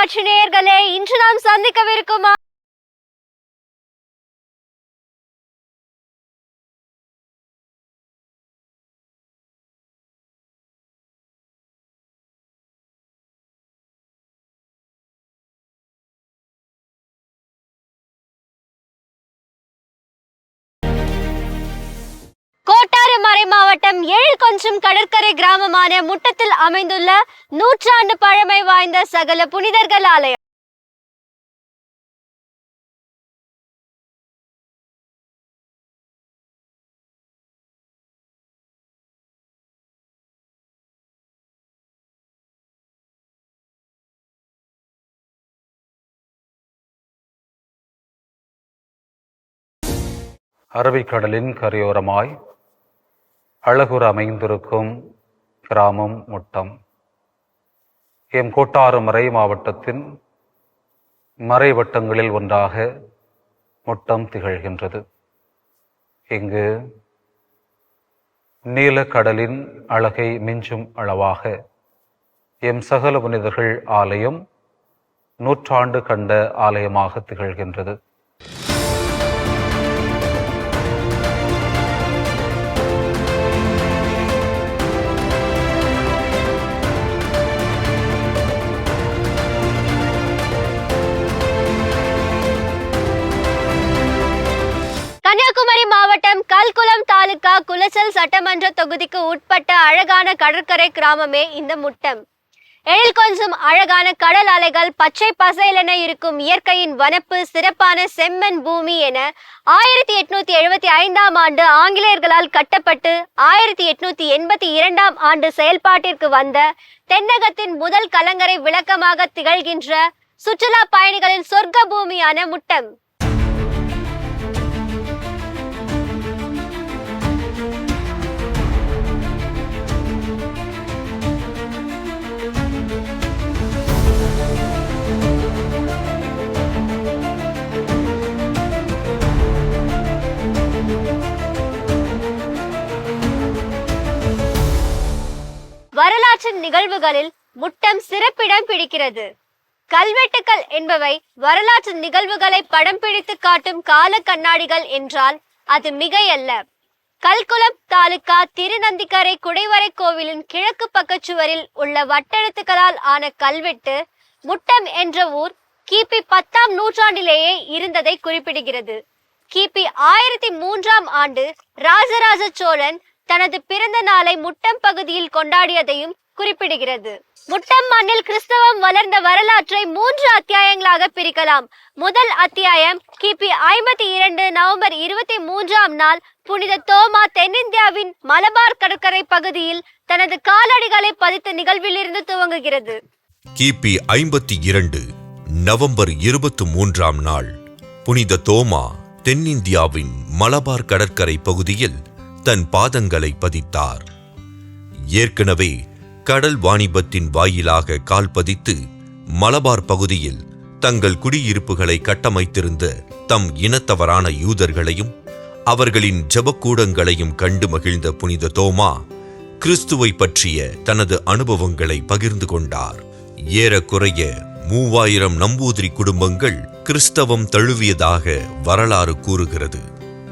தொலைக்காட்சி நேயர்களே, இன்று நாம் சந்திக்கவிருக்கும் கோட்டாறு மறை மாவட்டம் எழில்கொன்றம் கடற்கரை கிராமமான முட்டத்தில் அமைந்துள்ள நூற்றாண்டு பழமை வாய்ந்த சகல புனிதர்கள் ஆலயம். அரபிக்கடலின் கரையோரமாய் அழகுற அமைந்திருக்கும் கிராமம் முட்டம். எம் கோட்டாறு மறை மாவட்டத்தின் மறை வட்டங்களில் ஒன்றாக முட்டம் திகழ்கின்றது. இங்கு நீலக்கடலின் அழகை மிஞ்சும் அளவாக எம் சகல புனிதர்கள் ஆலயம் நூற்றாண்டு கண்ட ஆலயமாக திகழ்கின்றது. கன்னியாகுமரி மாவட்டம் கல்குளம் தாலுகா குளச்சல் சட்டமன்ற தொகுதிக்கு உட்பட்ட அழகான கடற்கரை கிராமமே இந்த முட்டம். எழில்கொன்றம் அழகான கடல் அலைகள், பச்சை பசைலென இருக்கும் இயற்கையின் வனப்பு, சிறப்பான செம்மண் பூமி என 1875ஆம் ஆண்டு ஆங்கிலேயர்களால் கட்டப்பட்டு 1882ஆம் ஆண்டு செயல்பாட்டிற்கு வந்த தென்னகத்தின் முதல் கலங்கரை விளக்கமாக திகழ்கின்ற சுற்றுலா பயணிகளின் சொர்க்க பூமியான முட்டம். வரலாற்று நிகழ்வுகளில் முட்டம் சிறப்பிடம் பிடிக்கிறது. கல்வெட்டுக்கள் என்பவை வரலாற்று நிகழ்வுகளை படம் பிடித்து காட்டும் கால கண்ணாடிகள் என்றால் அது மிகையல்ல. கல்குளம் தாலுகா திருநந்திக்கரை குடைவரை கோவிலின் கிழக்கு பக்கச்சுவரில் உள்ள வட்டெழுத்துக்களால் ஆன கல்வெட்டு முட்டம் என்ற ஊர் கிபி 10ஆம் நூற்றாண்டிலேயே இருந்ததை குறிப்பிடுகிறது. கிபி 1003ஆம் ஆண்டு ராஜராஜ சோழன் தனது பிறந்த நாளை முட்டம் பகுதியில் கொண்டாடியதையும் குறிப்பிடுகிறது. முட்டம் மண்ணில் கிறிஸ்தவம் வளர்ந்த வரலாற்றை 3 அத்தியாயங்களாக பிரிக்கலாம். முதல் அத்தியாயம் கிபி 52 நவம்பர் 23ஆம் நாள் புனித தோமா தென்னிந்தியாவின் மலபார் கடற்கரை பகுதியில் தனது காலடிகளை பதித்த நிகழ்விலிருந்து துவங்குகிறது. கிபி 52 நவம்பர் 23ஆம் நாள் புனித தோமா தென்னிந்தியாவின் மலபார் கடற்கரை பகுதியில் தன் பாதங்களை பதித்தார். ஏற்கனவே கடல் வாணிபத்தின் வாயிலாக கால் பதித்து மலபார் பகுதியில் தங்கள் குடியிருப்புகளை கட்டமைத்திருந்த தம் இனத்தவரான யூதர்களையும் அவர்களின் ஜெபக்கூடங்களையும் கண்டு மகிழ்ந்த புனித தோமா கிறிஸ்துவை பற்றிய தனது அனுபவங்களை பகிர்ந்து கொண்டார். ஏறக்குறைய 3000 நம்பூதிரி குடும்பங்கள் கிறிஸ்தவம் தழுவியதாக வரலாறு கூறுகிறது.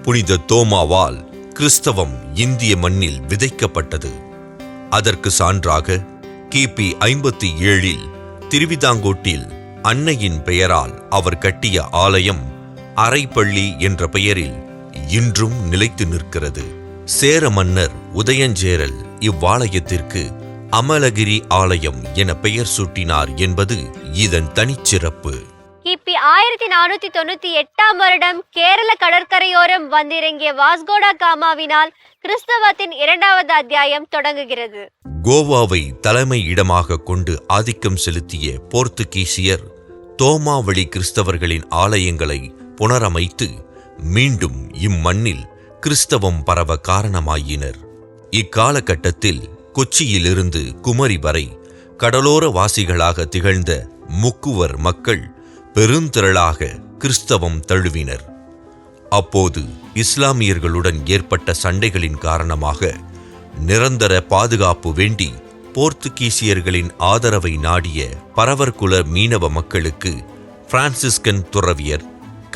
புனித தோமாவால் கிறிஸ்தவம் இந்திய மண்ணில் விதைக்கப்பட்டது. அதற்கு சான்றாக கிபி 57இல் திருவிதாங்கோட்டில் அன்னையின் பெயரால் அவர் கட்டிய ஆலயம் அரைப்பள்ளி என்ற பெயரில் இன்றும் நிலைத்து நிற்கிறது. சேர மன்னர் உதயஞ்சேரல் இவ்வாலயத்திற்கு அமலகிரி ஆலயம் என பெயர் சூட்டினார் என்பது இதன் தனிச்சிறப்பு. கிபி 1498ஆம் வருடம் கேரள கடற்கரையோரம் வந்திறங்கிய வாஸ்கோடா காமாவினால் கிறிஸ்தவத்தின் 2வது அத்தியாயம் தொடங்குகிறது. கோவாவை தலைமை இடமாக கொண்டு ஆதிக்கம் செலுத்திய போர்த்துகீசியர் தோமா வழி கிறிஸ்தவர்களின் ஆலயங்களை புனரமைத்து மீண்டும் இம்மண்ணில் கிறிஸ்தவம் பரவ காரணமாயினர். இக்காலகட்டத்தில் கொச்சியிலிருந்து குமரி வரை கடலோர வாசிகளாக திகழ்ந்த முக்குவர் மக்கள் பெருந்திரளாக கிறிஸ்தவம் தழுவினர். அப்போது இஸ்லாமியர்களுடன் ஏற்பட்ட சண்டைகளின் காரணமாக நிரந்தர பாதுகாப்பு வேண்டி போர்த்துகீசியர்களின் ஆதரவை நாடிய பரவர்குல மீனவ மக்களுக்கு பிரான்சிஸ்கன் துறவியர்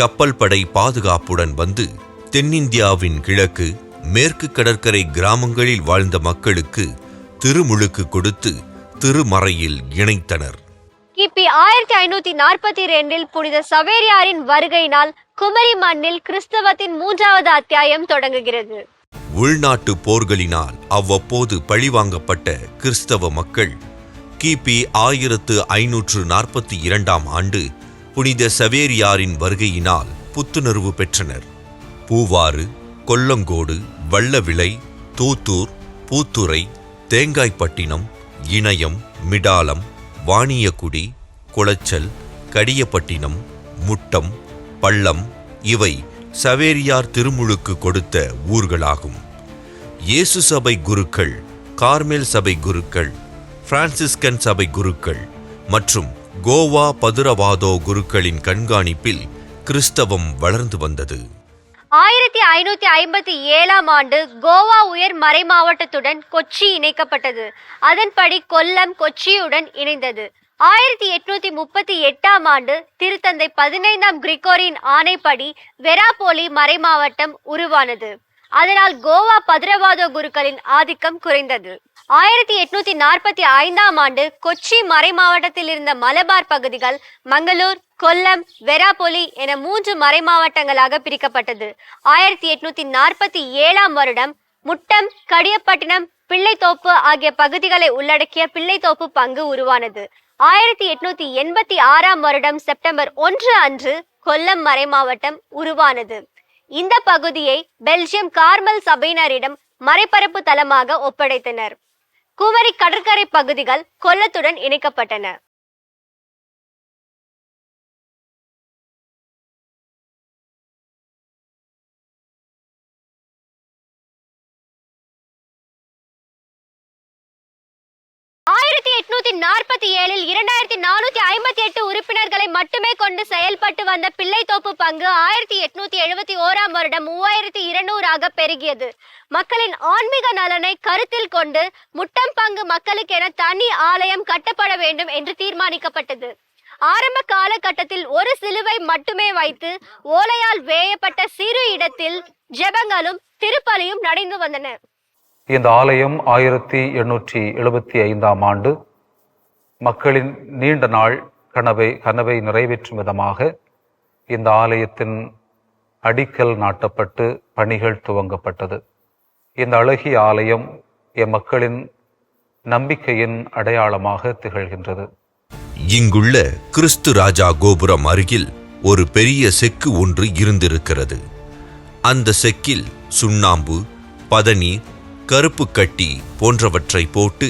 கப்பல் படை பாதுகாப்புடன் வந்து தென்னிந்தியாவின் கிழக்கு மேற்கு கடற்கரை கிராமங்களில் வாழ்ந்த மக்களுக்கு திருமுழுக்கு கொடுத்து திருமறையில் இணைத்தனர். கிபி 1542 புனித சவேரியாரின் வருகையினால் குமரி மண்ணில் கிறிஸ்தவத்தின் 3வது அத்தியாயம் தொடங்குகிறது. உள்நாட்டு போர்களினால் அவ்வப்போது பழிவாங்கப்பட்ட கிறிஸ்தவ மக்கள் கிபி 1542 ஆண்டு புனித சவேரியாரின் வருகையினால் புத்துணர்வு பெற்றனர். பூவாறு, கொல்லங்கோடு, வள்ளவிளை, தூத்தூர், பூத்துறை, தேங்காய்பட்டினம், இணையம், மிடாலம், வாணியக்குடி, குளச்சல், கடியப்பட்டினம், முட்டம், பள்ளம் இவை சவேரியார் திருமுழுக்கு கொடுத்த ஊர்களாகும். இயேசு சபை குருக்கள், கார்மேல் சபை குருக்கள், பிரான்சிஸ்கன் சபை குருக்கள் மற்றும் கோவா பதுரவாதோ குருக்களின் கண்காணிப்பில் கிறிஸ்தவம் வளர்ந்து வந்தது. 1557 ஆண்டு கோவா உயர் மறை மாவட்டத்துடன் கொச்சி இணைக்கப்பட்டது. அதன்படி கொல்லம் கொச்சியுடன் இணைந்தது. 1838 ஆண்டு திருத்தந்தை 15 கிரிகோரியின் ஆணைப்படி வெராப்போலி மறை மாவட்டம் உருவானது. அதனால் கோவா பதுரவாதோ குருக்களின் ஆதிக்கம் குறைந்தது. 1845 ஆண்டு கொச்சி மறை மாவட்டத்தில் இருந்த மலபார் பகுதிகள் மங்களூர், கொல்லம், வெராப்பொலி என 3 மறை மாவட்டங்களாக பிரிக்கப்பட்டது. 1847 வருடம் முட்டம், கடியப்பட்டினம், பிள்ளைத்தோப்பு ஆகிய பகுதிகளை உள்ளடக்கிய பிள்ளைத்தோப்பு பங்கு உருவானது. 1886 வருடம் செப்டம்பர் 1 அன்று கொல்லம் மறை மாவட்டம் உருவானது. இந்த பகுதியை பெல்ஜியம் கார்மல் சபையினரிடம் மறைபரப்பு தளமாக ஒப்படைத்தனர். குமரி கடற்கரை பகுதிகள் கொல்லத்துடன் இணைக்கப்பட்டன. இல் 2458 உறுப்பினர்களை மட்டுமே கொண்டு செயல்பட்டு வந்த பிள்ளைத்தோப்பு பங்கு 1871 வருடம் 3200 பெருகியது. மக்களின் ஆன்மீக நலனை கருத்தில் கொண்டு முட்டம் பங்கு மக்களுக்கென தனி ஆலயம் கட்டப்பட வேண்டும் என்று தீர்மானிக்கப்பட்டது. ஆரம்ப காலகட்டத்தில் ஒரு சிலுவை மட்டுமே வைத்து ஓலையால் வேயப்பட்ட சிறு இடத்தில் ஜெபங்களும் திருப்பலியும் நடந்து வந்தன. இந்த ஆலயம் 1875 ஆண்டு மக்களின் நீண்ட நாள் கனவை நிறைவேற்றும் விதமாக இந்த ஆலயத்தின் அடிக்கல் நாட்டப்பட்டு பணிகள் துவங்கப்பட்டது. இந்த அழகிய ஆலயம் மக்களின் நம்பிக்கையின் அடையாளமாக திகழ்கின்றது. இங்குள்ள கிறிஸ்து ராஜா கோபுரம் அருகில் ஒரு பெரிய செக்கு ஒன்று இருந்திருக்கிறது. அந்த செக்கில் சுண்ணாம்பு, பதநீர், கருப்பு கட்டி போன்றவற்றை போட்டு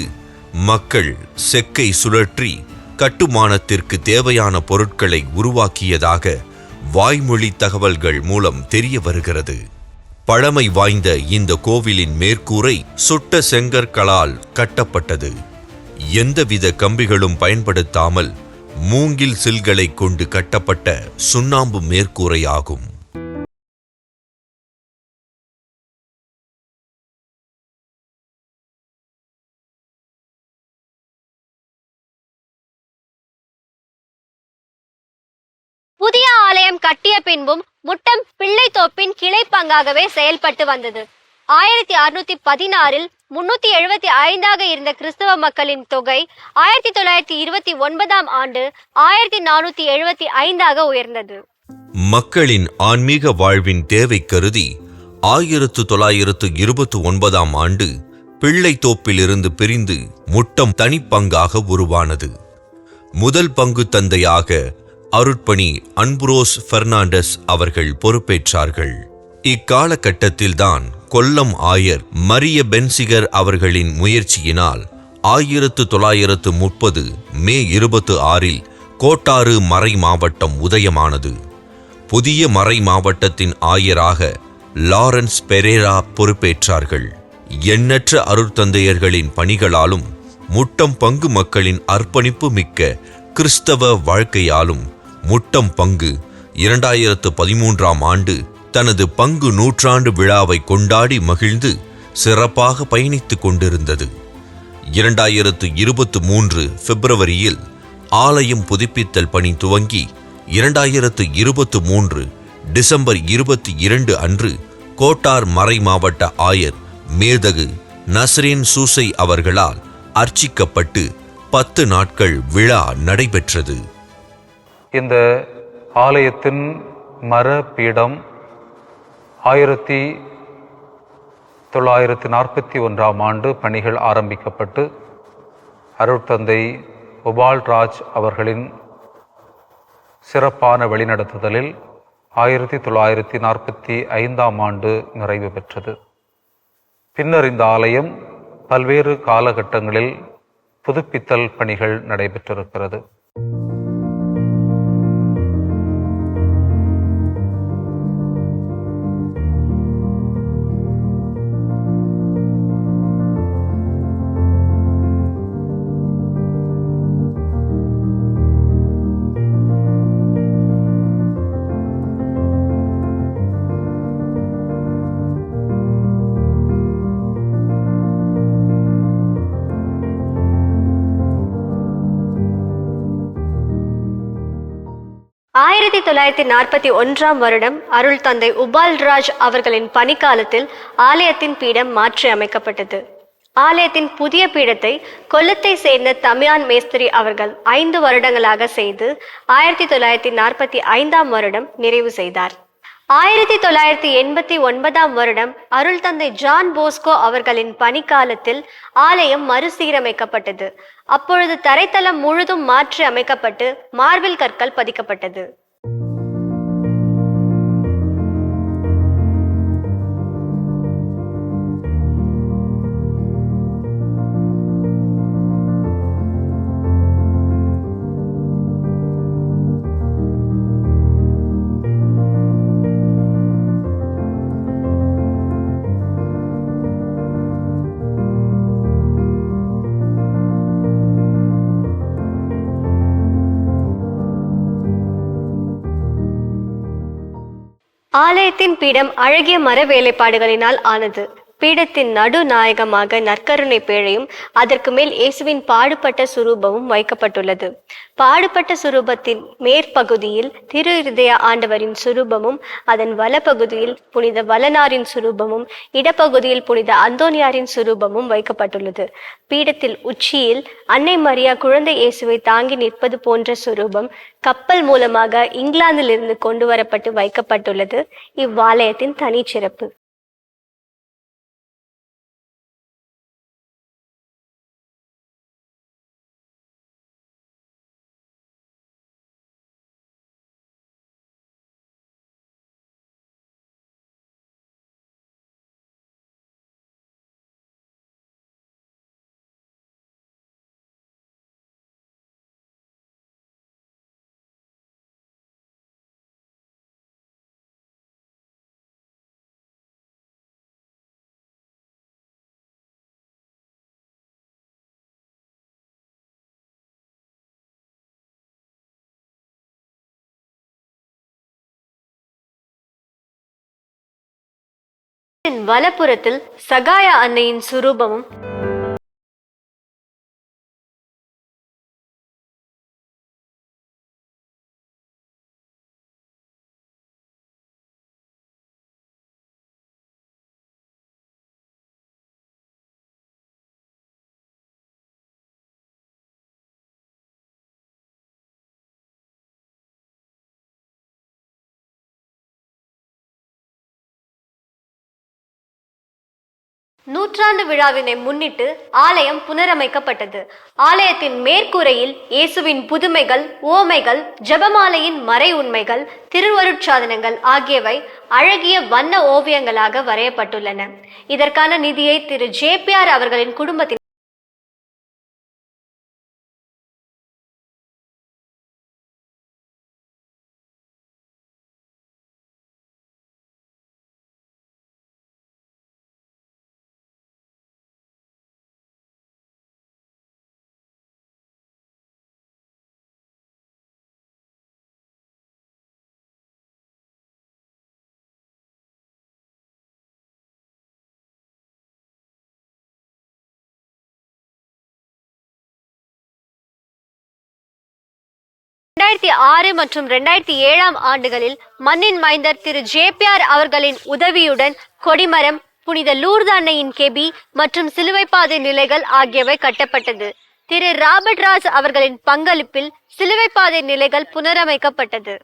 மக்கள் செக்கை சுழற்றி கட்டுமானத்திற்கு தேவையான பொருட்களை உருவாக்கியதாக வாய்மொழி தகவல்கள் மூலம் தெரிய வருகிறது. பழமை வாய்ந்த இந்த கோவிலின் மேற்கூரை சுட்ட செங்கற்களால் கட்டப்பட்டது. எந்தவித கம்பிகளும் பயன்படுத்தாமல் மூங்கில் சில்களை கொண்டு கட்டப்பட்ட சுண்ணாம்பு மேற்கூரையாகும். புதிய ஆலயம் கட்டிய பின்பும் முட்டம் பிள்ளைத்தோப்பின் கிளை பங்காகவே செயல்பட்டு வந்தது. 1616 375 இருந்த கிறிஸ்தவ மக்களின் தொகை 1929 ஆண்டு 1475 உயர்ந்தது. மக்களின் ஆன்மீக வாழ்வின் தேவை கருதி 1929 ஆண்டு பிள்ளைத்தோப்பிலிருந்து பிரிந்து முட்டம் தனிப்பங்காக உருவானது. முதல் பங்கு தந்தையாக அருட்பணி அன்புரோஸ் பெர்னாண்டஸ் அவர்கள் பொறுப்பேற்றார்கள். இக்காலகட்டத்தில்தான் கொல்லம் ஆயர் மரிய பென்சிகர் அவர்களின் முயற்சியினால் 1930 மே 26 கோட்டாறு மறை மாவட்டம் உதயமானது. புதிய மறை மாவட்டத்தின் ஆயராக லாரன்ஸ் பெரேரா பொறுப்பேற்றார்கள். எண்ணற்ற அருட்தந்தையர்களின் பணிகளாலும் முட்டம் பங்கு மக்களின் அர்ப்பணிப்பு மிக்க கிறிஸ்தவ வாழ்க்கையாலும் முட்டம் பங்கு 2013 ஆண்டு தனது பங்கு 100 விழாவை கொண்டாடி மகிழ்ந்து சிறப்பாக பயணித்துக் கொண்டிருந்தது. 2023 பிப்ரவரியில் ஆலயம் புதுப்பித்தல் பணி துவங்கி 2023 டிசம்பர் 22 அன்று கோட்டார் மறை மாவட்ட ஆயர் மேதகு நஸ்ரீன் சூசை அவர்களால் அர்ச்சிக்கப்பட்டு 10 நாட்கள் விழா நடைபெற்றது. இந்த ஆலயத்தின் மர பீடம் 1941 ஆண்டு பணிகள் ஆரம்பிக்கப்பட்டு அருட்தந்தை உபால்ராஜ் அவர்களின் சிறப்பான வழிநடத்துதலில் 1945 ஆண்டு நிறைவு பெற்றது. பின்னர் இந்த ஆலயம் பல்வேறு காலகட்டங்களில் புதுப்பித்தல் பணிகள் நடைபெற்றிருக்கிறது. ஆயிரத்தி 1941 வருடம் அருள் தந்தை உபால்ராஜ் அவர்களின் பணிக்காலத்தில் ஆலயத்தின் பீடம் மாற்றி அமைக்கப்பட்டது. ஆலயத்தின் புதிய பீடத்தை கொல்லத்தை சேர்ந்த தமியான் மேஸ்திரி அவர்கள் 5 வருடங்களாக செய்து 1945 வருடம் நிறைவு செய்தார். 1989 வருடம் அருள் தந்தை ஜான் போஸ்கோ அவர்களின் பணிக்காலத்தில் ஆலயம் மறுசீரமைக்கப்பட்டது. அப்பொழுது தரைத்தளம் முழுதும் மாற்றி அமைக்கப்பட்டு மார்பிள் கற்கள் பதிக்கப்பட்டது. ஆலயத்தின் பீடம் அழகிய மர வேலைப்பாடுகளினால் ஆனது. பீடத்தின் நடு நாயகமாக நற்கருணை பேழையும் அதற்கு மேல் இயேசுவின் பாடுபட்ட சுரூபமும் வைக்கப்பட்டுள்ளது. பாடுபட்ட சுரூபத்தின் மேற்பகுதியில் திரு இருதய ஆண்டவரின் சுரூபமும் அதன் வலப்பகுதியில் புனித வலனாரின் சுரூபமும் இடப்பகுதியில் புனித அந்தோனியாரின் சுரூபமும் வைக்கப்பட்டுள்ளது. பீடத்தில் உச்சியில் அன்னை மரியா குழந்தை இயேசுவை தாங்கி நிற்பது போன்ற சுரூபம் கப்பல் மூலமாக இங்கிலாந்திலிருந்து கொண்டு வரப்பட்டு வைக்கப்பட்டுள்ளது. இவ்வாலயத்தின் தனிச்சிறப்பு. வலப்புறத்தில் சகாயா அன்னையின் சுரூபமும் நூற்றாண்டு விழாவினை முன்னிட்டு ஆலயம் புனரமைக்கப்பட்டது. ஆலயத்தின் மேற்கூரையில் இயேசுவின் புதுமைகள், ஓமைகள், ஜெபமாலையின் மறை உண்மைகள், திருவருட்சாதனங்கள் ஆகியவை அழகிய வண்ண ஓவியங்களாக வரையப்பட்டுள்ளன. இதற்கான நிதியை திரு JPR அவர்களின் குடும்பத்தின் 2006 மற்றும் 2007 ஆண்டுகளில் மண்ணின் மைந்தர் திரு ஜேபிஆர் அவர்களின் உதவியுடன் கொடிமரம், புனித லூர்து அன்னையின் கெபி மற்றும் சிலுவைப்பாதை நிலைகள் ஆகியவை கட்டப்பட்டது. திரு ராபர்ட் ராஜ் அவர்களின் பங்களிப்பில் சிலுவைப்பாதை நிலைகள் புனரமைக்கப்பட்டது.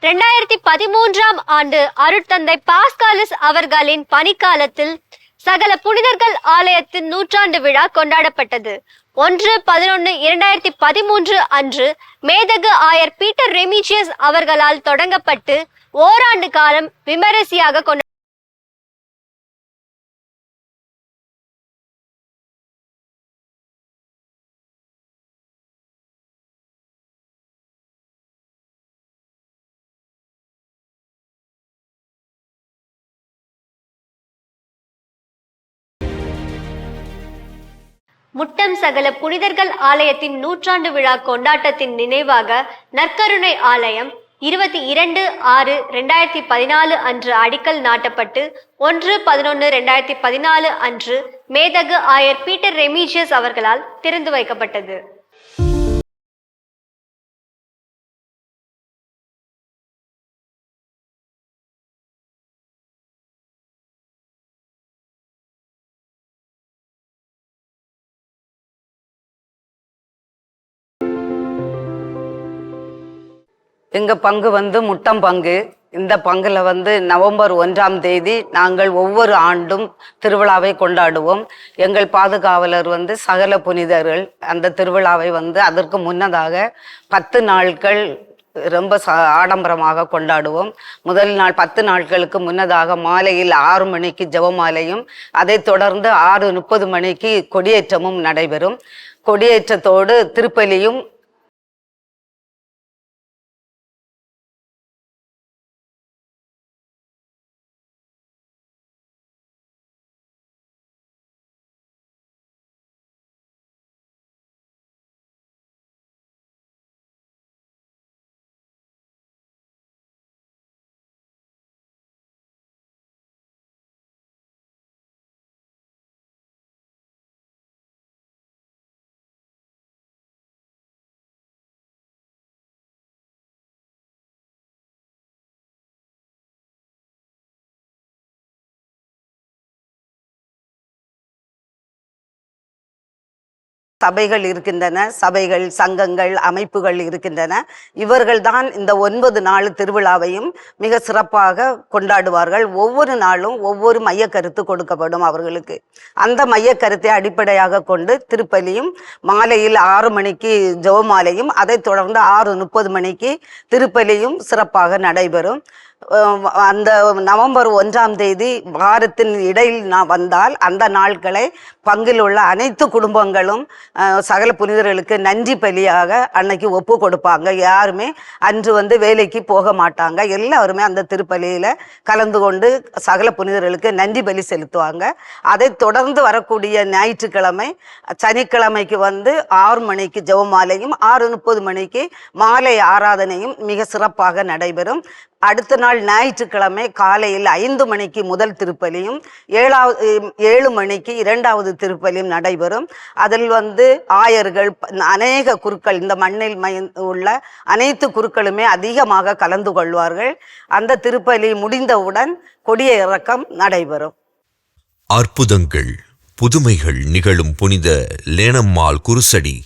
ரெண்டாயிரத்தி 13 ஆண்டு அருட்தந்தை பாஸ்காலிஸ் அவர்களின் பணிக்காலத்தில் சகல புனிதர்கள் ஆலயத்தின் 100ஆண்டு விழா கொண்டாடப்பட்டது. 1/11/2013 அன்று மேதகு ஆயர் பீட்டர் ரெமிஜியஸ் அவர்களால் தொடங்கப்பட்டு ஓராண்டு காலம் விமரிசையாக கொண்டாட முட்டம் சகல புனிதர்கள் ஆலயத்தின் 100ஆண்டு விழா கொண்டாட்டத்தின் நினைவாக நற்கருணை ஆலயம் 22/6/2014 அன்று அடிக்கல் நாட்டப்பட்டு 1/11/2014 அன்று மேதகு ஆயர் பீட்டர் ரெமிஜியஸ் அவர்களால் திறந்து வைக்கப்பட்டது. எங்கள் பங்கு முட்டம் பங்கு. இந்த பங்கில் நவம்பர் 1ஆம் தேதி நாங்கள் ஒவ்வொரு ஆண்டும் திருவிழாவை கொண்டாடுவோம். எங்கள் பாதுகாவலர் சகல புனிதர்கள் அந்த திருவிழாவை அதற்கு முன்னதாக 10 நாட்கள் ரொம்ப ஆடம்பரமாக கொண்டாடுவோம். முதல் நாள் 10 நாட்களுக்கு முன்னதாக மாலையில் 6 மணிக்கு ஜெபமாலையும், அதைத் தொடர்ந்து 6:30 மணிக்கு கொடியேற்றமும் நடைபெறும். கொடியேற்றத்தோடு திருப்பலியும் சபைகள் இருக்கின்றன, சபைகள், சங்கங்கள், அமைப்புகள் இருக்கின்றன. இவர்கள்தான் இந்த 9 நாள் திருவிழாவையும் மிக சிறப்பாக கொண்டாடுவார்கள். ஒவ்வொரு நாளும் ஒவ்வொரு மையக்கருத்து கொடுக்கப்படும் அவர்களுக்கு. அந்த மையக்கருத்தை அடிப்படையாக கொண்டு திருப்பலியும், மாலையில் 6 மணிக்கு ஜெபமாலையும், அதைத் தொடர்ந்து 6:30 மணிக்கு திருப்பலியும் சிறப்பாக நடைபெறும். அந்த நவம்பர் 1ஆம் தேதி வாரத்தின் இடையில் வந்தால் அந்த நாட்களை பங்கில் உள்ள அனைத்து குடும்பங்களும் சகல புனிதர்களுக்கு நன்றி பலியாக அன்னைக்கு ஒப்பு கொடுப்பாங்க. யாருமே அன்று வேலைக்கு போக மாட்டாங்க. எல்லாருமே அந்த திருப்பலியில் கலந்து கொண்டு சகல புனிதர்களுக்கு நன்றி பலி செலுத்துவாங்க. அதை தொடர்ந்து வரக்கூடிய ஞாயிற்றுக்கிழமை, சனிக்கிழமைக்கு 6 மணிக்கு ஜெபமாலையும் 6:30 மணிக்கு மாலை ஆராதனையும் மிக சிறப்பாக நடைபெறும். அடுத்த நாள் ஞாயிற்றுக்கிழமை காலையில் 5 மணிக்கு முதல் திருப்பலியும் 7 மணிக்கு 2வது திருப்பலியும் நடைபெறும். அதில் ஆயர்கள், அநேக குருக்கள், இந்த மண்ணில் உள்ள அனைத்து குருக்களுமே அதிகமாக கலந்து கொள்வார்கள். அந்த திருப்பலி முடிந்தவுடன் கொடிய இறக்கம் நடைபெறும். அற்புதங்கள், புதுமைகள் நிகழும் புனித லேனம்மாள் குருசடி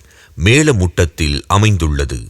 மேலமுட்டத்தில் அமைந்துள்ளது.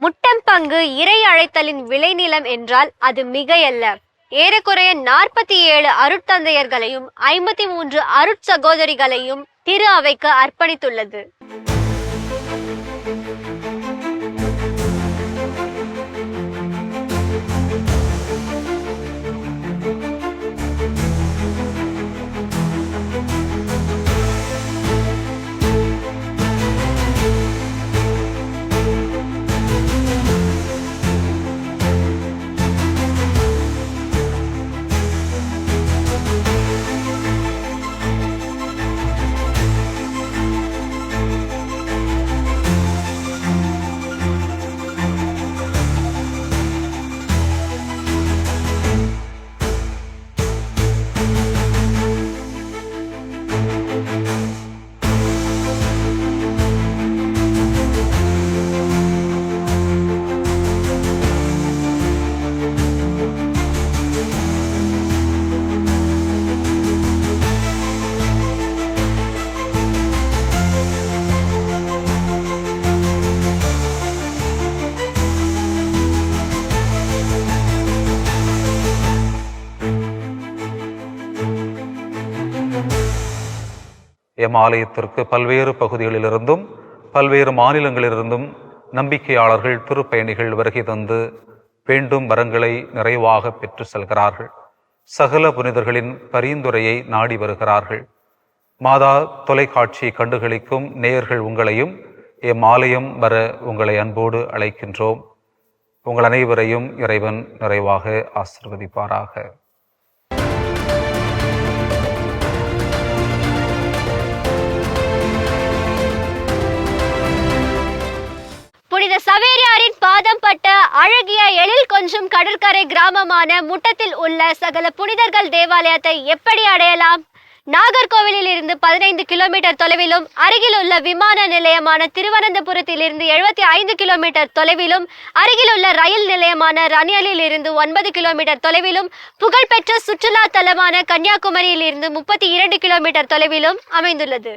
முட்டம் பங்கு இறை அழைத்தலின் விளைநிலம் என்றால் அது மிகையல்ல. ஏறக்குறைய 47 அருட்தந்தையர்களையும் 53 அருட்சகோதரிகளையும் திரு அவைக்கு அர்ப்பணித்துள்ளது. எம் ஆலயத்திற்கு பல்வேறு பகுதிகளிலிருந்தும் பல்வேறு மாநிலங்களிலிருந்தும் நம்பிக்கையாளர்கள் திருப்பயணிகள் வருகை தந்து வேண்டும் வரங்களை நிறைவாக பெற்று செல்கிறார்கள். சகல புனிதர்களின் பரிந்துரையை நாடி வருகிறார்கள். மாதா தொலைக்காட்சி கண்டுகளிக்கும் நேயர்கள் உங்களையும் எம் ஆலயம் வர உங்களை அன்போடு அழைக்கின்றோம். உங்கள் அனைவரையும் இறைவன் நிறைவாக ஆசீர்வதிப்பாராக. புனித சவேரியாரின் பாதம் பட்ட அழகிய எழில் கொஞ்சம் கடற்கரை கிராமமான முட்டத்தில் உள்ள சகல புனிதர்கள் தேவாலயத்தை எப்படி அடையலாம்? நாகர்கோவிலில் இருந்து 15 கிலோமீட்டர் தொலைவிலும், அருகில் உள்ள விமான நிலையமான திருவனந்தபுரத்தில் இருந்து 75 கிலோமீட்டர் தொலைவிலும், அருகிலுள்ள ரயில் நிலையமான ரணியலில் இருந்து 9 கிலோமீட்டர் தொலைவிலும், புகழ்பெற்ற சுற்றுலா தலமான கன்னியாகுமரியில் இருந்து 32 கிலோமீட்டர் தொலைவிலும் அமைந்துள்ளது.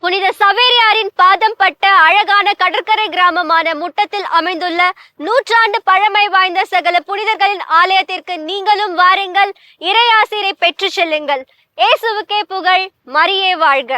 புனித சவேரியாரின் பாதம் பட்ட அழகான கடற்கரை கிராமமான முட்டத்தில் அமைந்துள்ள 100 ஆண்டு பழமை வாய்ந்த சகல புனிதர்களின் ஆலயத்திற்கு நீங்களும் வாருங்கள், இறையாசிரை பெற்று செல்லுங்கள். இயேசுவுக்கே புகழ், மரியே வாழ்க.